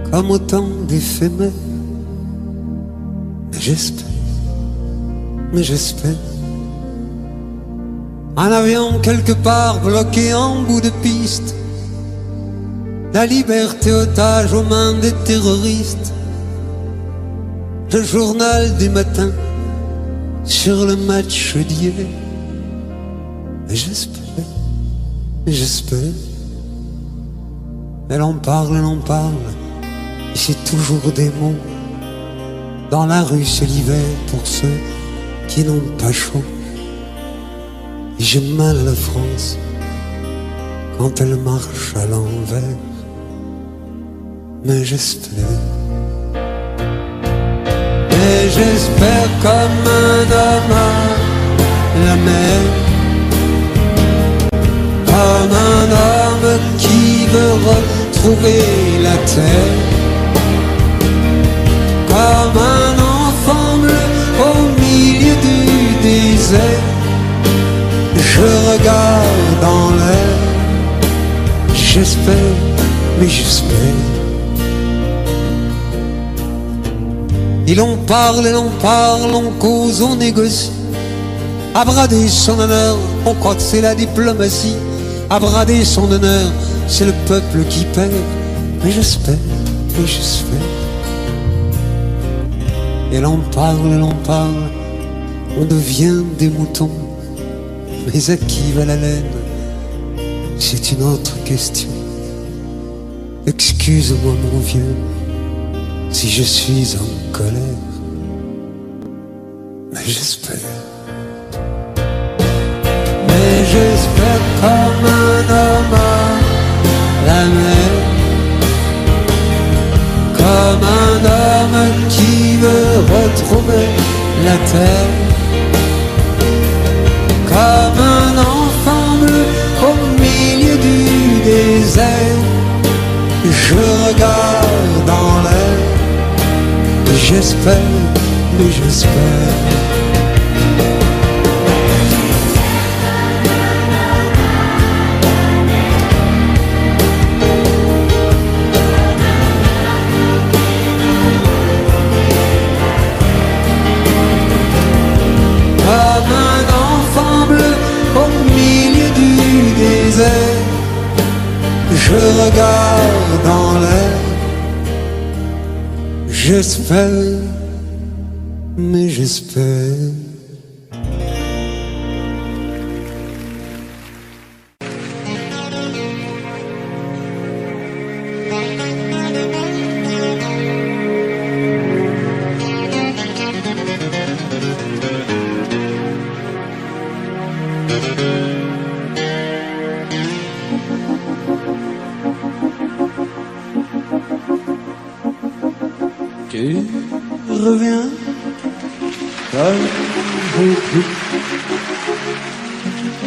comme autant d'éphémères. Mais j'espère un avion quelque part bloqué en bout de piste, la liberté otage aux mains des terroristes. Le journal du matin sur le match d'hier. Mais j'espère. Et l'on parle, et c'est toujours des mots. Dans la rue c'est l'hiver pour ceux qui n'ont pas chaud. Et j'ai mal à la France quand elle marche à l'envers. Mais j'espère. Et j'espère comme un homme à la mer, comme un homme qui veut retrouver la terre, comme un enfant bleu au milieu du désert. Je regarde en l'air, j'espère, mais j'espère. Et l'on parle, on cause, on négocie. À brader son honneur, on croit que c'est la diplomatie. À brader son honneur, c'est le peuple qui perd. Mais j'espère, Et l'on parle, on devient des moutons. Mais à qui va la laine? C'est une autre question. Excuse-moi mon vieux, si je suis en colère, mais j'espère. Mais j'espère comme un homme à la mer, comme un homme qui veut retrouver la terre, comme j'espère, mais j'espère. Comme un enfant bleu au milieu du désert, je regarde dans l'air. J'espère, mais j'espère. Tu reviens comme beaucoup.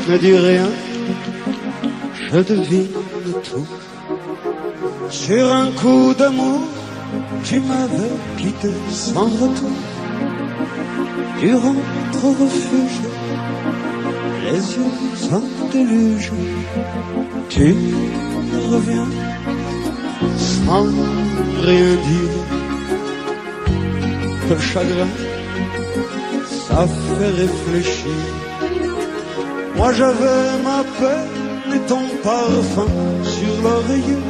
Ne dis rien, je devine tout. Sur un coup d'amour, tu m'avais quitté sans retour. Tu rentres au refuge, les yeux sans déluge. Tu reviens sans rien dire. Le chagrin, ça fait réfléchir. Moi j'avais ma peine et ton parfum sur l'oreiller.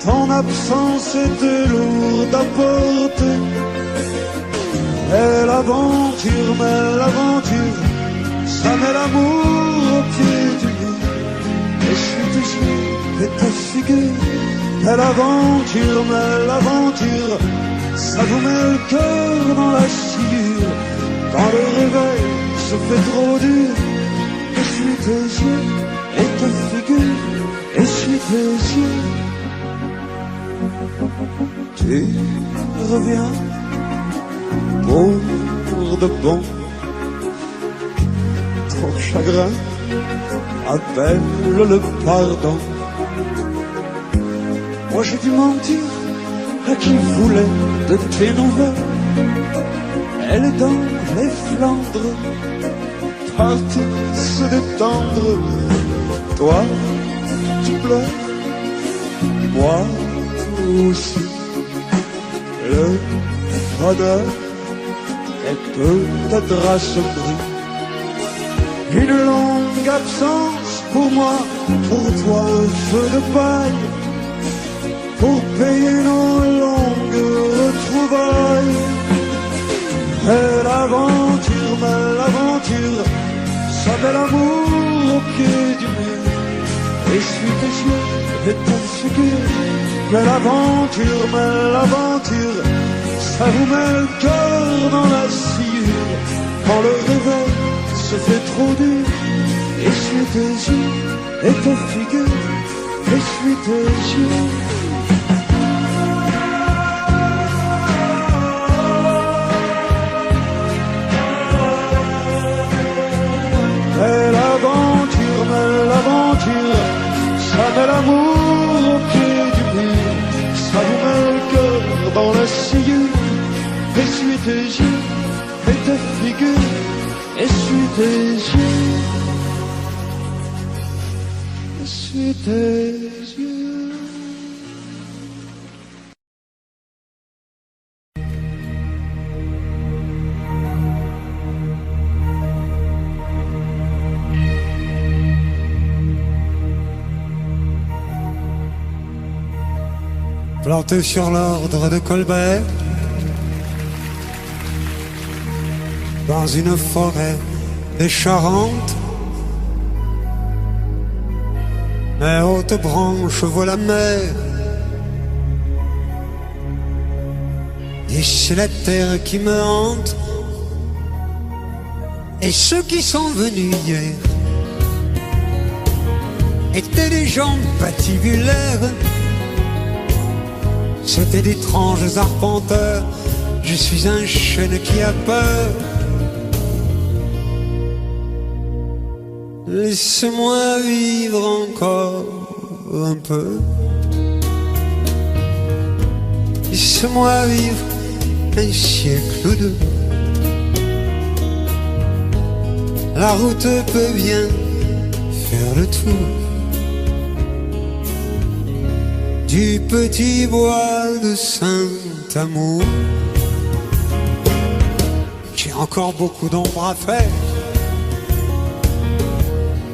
Ton absence était lourde à porter. Et l'aventure, ça met l'amour au pied du lit. Et suis tes yeux et ta figure. Et l'aventure, ça vous met le cœur dans la sciure. Quand le réveil se fait trop dur, essuie tes yeux et ta figure, essuie tes yeux. Tu reviens pour de bon. Ton chagrin appelle le pardon. Moi j'ai dû mentir à qui voulait de tes nouvelles. Elle est dans les Flandres, partie se détendre. Toi, tu pleures, moi aussi. Le bonheur est peut-être assombri. Une longue absence pour moi, pour toi un feu de paille. Pour payer nos longues retrouvailles. Et l'aventure, ça met l'amour au pied du mur. Essuie tes yeux et ta figure. Mais l'aventure, ça vous met le cœur dans la sciure. Quand le réveil se fait trop dur, essuie tes yeux et ta figure. Essuie tes yeux. Et l'aventure, ça met l'amour au pied du mur. Ça vous met le cœur dans la sciure. Essuie tes yeux et ta figure. Essuie tes yeux. Essuie tes yeux. Planté sur l'ordre de Colbert, dans une forêt des Charentes, mes hautes branches voient la mer, et c'est la terre qui me hante, et ceux qui sont venus hier étaient des gens patibulaires. C'étaient d'étranges arpenteurs. Je suis un chêne qui a peur. Laissez-moi vivre encore un peu. Laissez-moi vivre un siècle ou deux. La route peut bien faire le tour du petit bois de Saint-Amour. J'ai encore beaucoup d'ombre à faire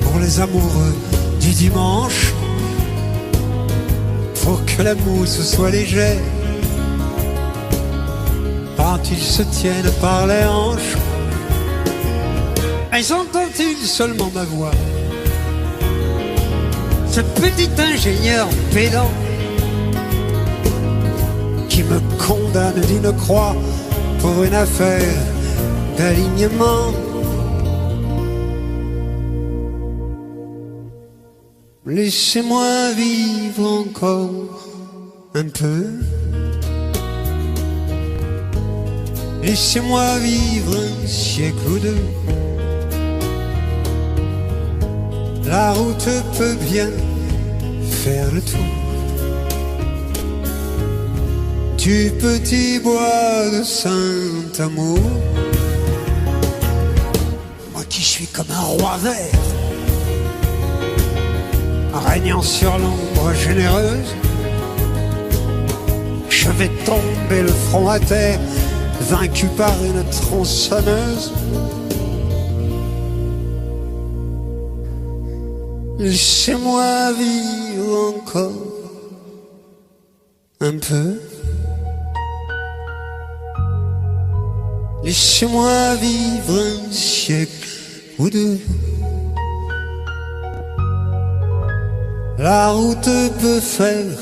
pour les amoureux du dimanche. Faut que la mousse soit légère quand ils se tiennent par les hanches. Mais entend-il seulement ma voix, ce petit ingénieur pédant qui me condamne d'une croix pour une affaire d'alignement? Laissez-moi vivre encore un peu. Laissez-moi vivre un siècle ou deux. La route peut bien faire le tour du petit bois de Saint-Amour. Moi qui suis comme un roi vert, régnant sur l'ombre généreuse, je vais tomber le front à terre, vaincu par une tronçonneuse. Laissez-moi vivre encore un peu. Laissez-moi vivre un siècle ou deux. La route peut faire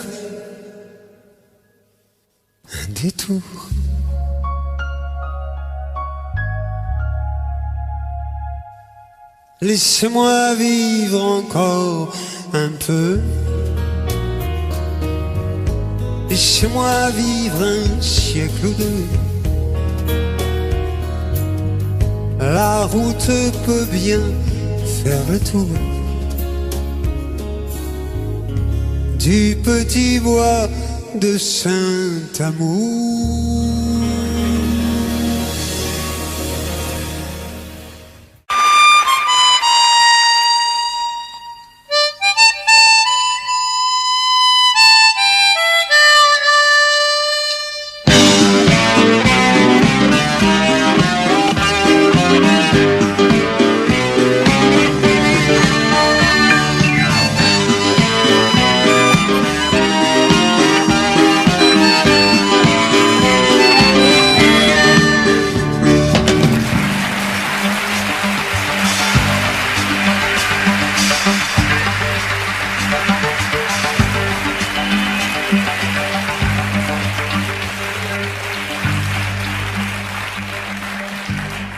un détour. Laissez-moi vivre encore un peu. Laissez-moi vivre un siècle ou deux. La route peut bien faire le tour du petit bois de Saint-Amour.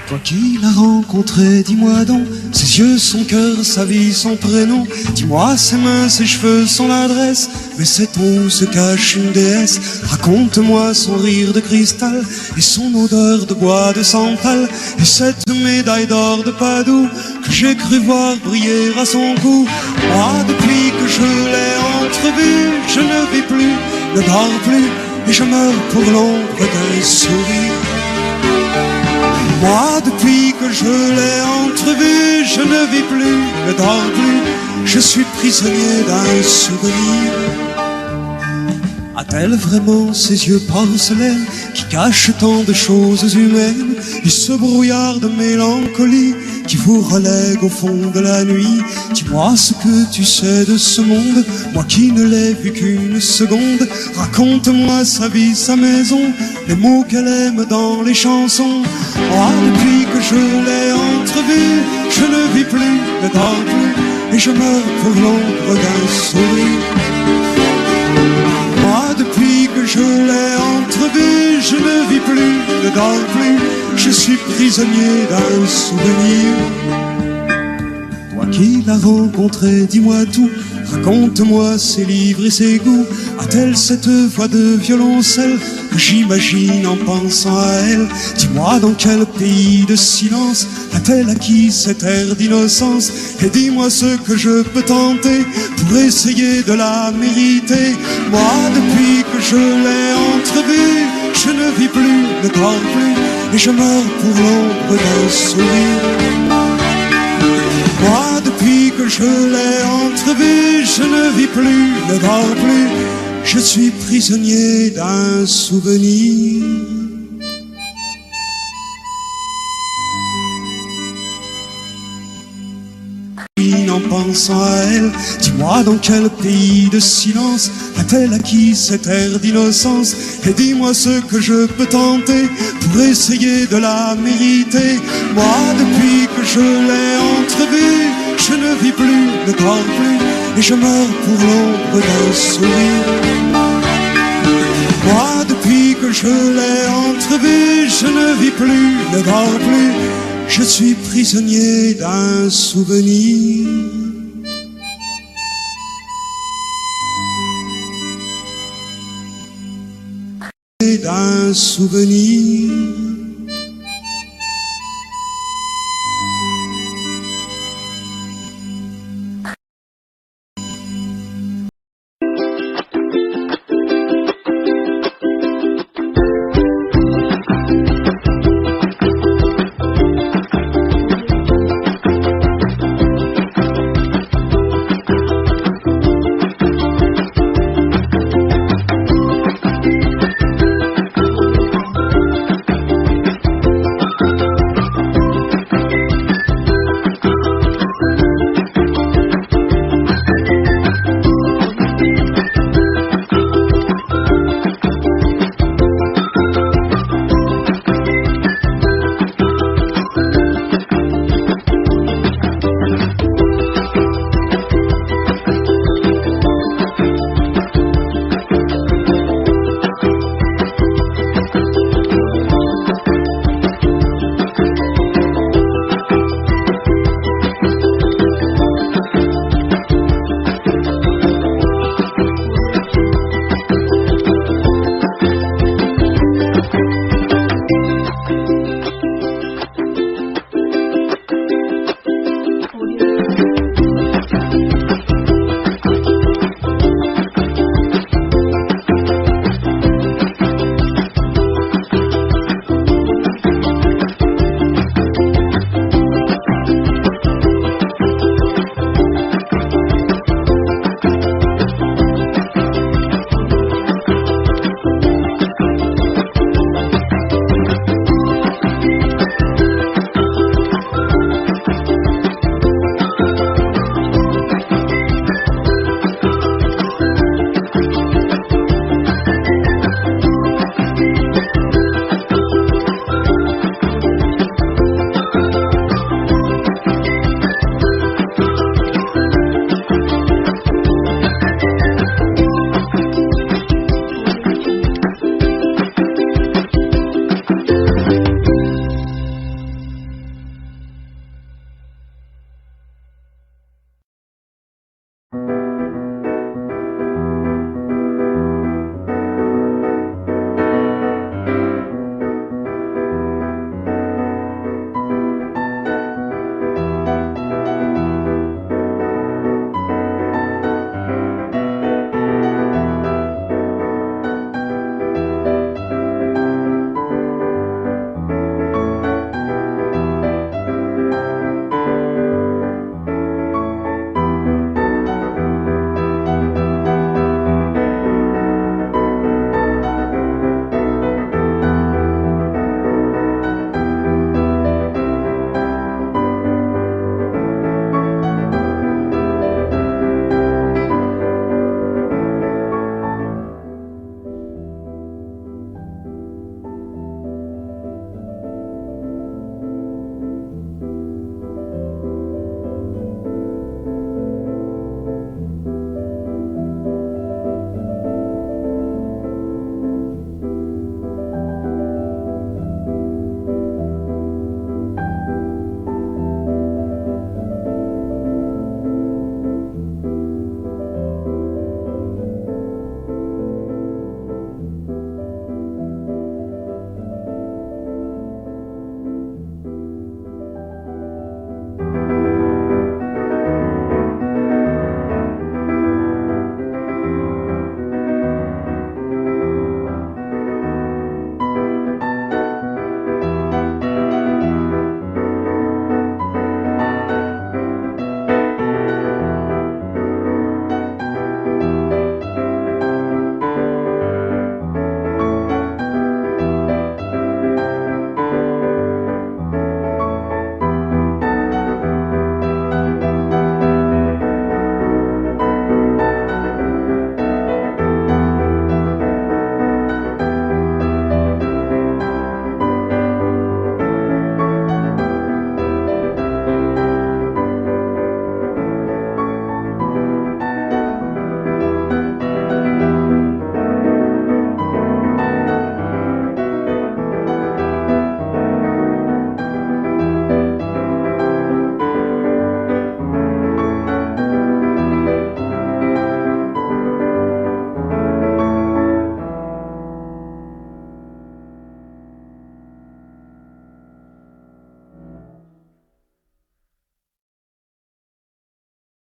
Toi qui l'as rencontré, dis-moi donc, ses yeux, son cœur, sa vie, son prénom. Dis-moi ses mains, ses cheveux, son adresse. Mais sait-on où se cache une déesse? Raconte-moi son rire de cristal et son odeur de bois de santal. Et cette médaille d'or de Padoue que j'ai cru voir briller à son cou. Moi, depuis que je l'ai entrevue, je ne vis plus, ne dors plus, et je meurs pour l'ombre d'un sourire. Moi, depuis que je l'ai entrevue, je ne vis plus, ne dors plus, je suis prisonnier d'un souvenir. A-t-elle vraiment ces yeux porcelaine qui cachent tant de choses humaines, et ce brouillard de mélancolie qui vous relègue au fond de la nuit? Dis-moi ce que tu sais de ce monde, moi qui ne l'ai vu qu'une seconde. Raconte-moi sa vie, sa maison, les mots qu'elle aime dans les chansons. Moi, depuis que je l'ai entrevue, je ne vis plus, ne dors plus, et je meurs pour l'ombre d'un sourire. Moi, depuis que je l'ai entrevue, je ne vis plus, ne dors plus, je suis prisonnier d'un souvenir. Toi qui l'as rencontré, dis-moi tout, raconte-moi ses livres et ses goûts. A-t-elle cette voix de violoncelle que j'imagine en pensant à elle? Dis-moi dans quel pays de silence a-t-elle acquis cet air d'innocence? Et dis-moi ce que je peux tenter pour essayer de la mériter. Moi, depuis que je l'ai entrevue, je ne vis plus, ne dors plus, et je meurs pour l'ombre d'un sourire. Moi, depuis que je l'ai entrevu, je ne vis plus, ne dors plus, je suis prisonnier d'un souvenir. En pensant à elle, dis-moi dans quel pays de silence a-t-elle acquis cet air d'innocence? Et dis-moi ce que je peux tenter pour essayer de la mériter. Moi, depuis que je l'ai entrevue, je ne vis plus, ne dors plus, et je meurs pour l'ombre d'un sourire. Moi, depuis que je l'ai entrevue, je ne vis plus, ne dors plus, je suis prisonnier d'un souvenir. D'un souvenir.